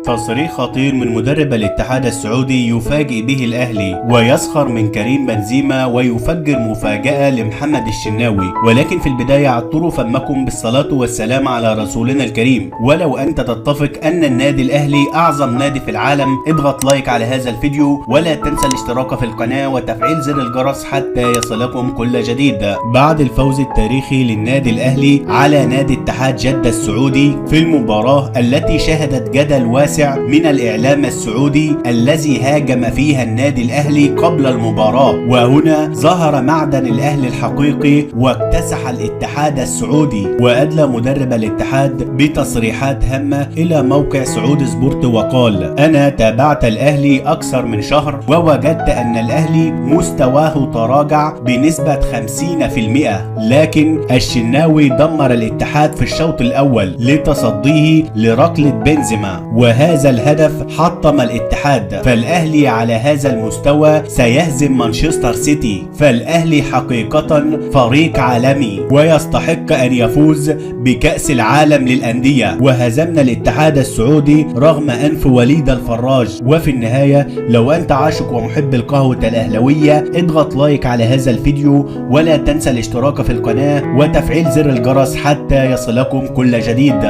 تصريح خطير من مدرب الاتحاد السعودي يفاجئ به الأهلي ويسخر من كريم بنزيما ويفجر مفاجأة لمحمد الشناوي. ولكن في البداية عطروا فمكم بالصلاة والسلام على رسولنا الكريم. ولو أنت تتفق أن النادي الأهلي أعظم نادي في العالم، اضغط لايك على هذا الفيديو ولا تنسى الاشتراك في القناة وتفعيل زر الجرس حتى يصلكم كل جديد. بعد الفوز التاريخي للنادي الأهلي على نادي اتحاد جدة السعودي في المباراة التي شهدت جدل واسع من الإعلام السعودي الذي هاجم فيها النادي الأهلي قبل المباراة، وهنا ظهر معدن الأهلي الحقيقي واكتسح الاتحاد السعودي. وأدلى مدرب الاتحاد بتصريحات هامة إلى موقع سعود سبورت وقال: أنا تابعت الأهلي أكثر من شهر ووجدت أن الأهلي مستواه تراجع بنسبة 50%، لكن الشناوي دمر الاتحاد في الشوط الأول لتصديه لركلة بنزيما، وهذا الهدف حطم الاتحاد. فالأهلي على هذا المستوى سيهزم مانشستر سيتي، فالأهلي حقيقة فريق عالمي ويستحق أن يفوز بكأس العالم للأندية. وهزمنا الاتحاد السعودي رغم أنف وليد الفراج. وفي النهاية، لو أنت عاشق ومحب القهوة الأهلوية، اضغط لايك على هذا الفيديو ولا تنسى الاشتراك في القناة وتفعيل زر الجرس حتى يصلكم كل جديد.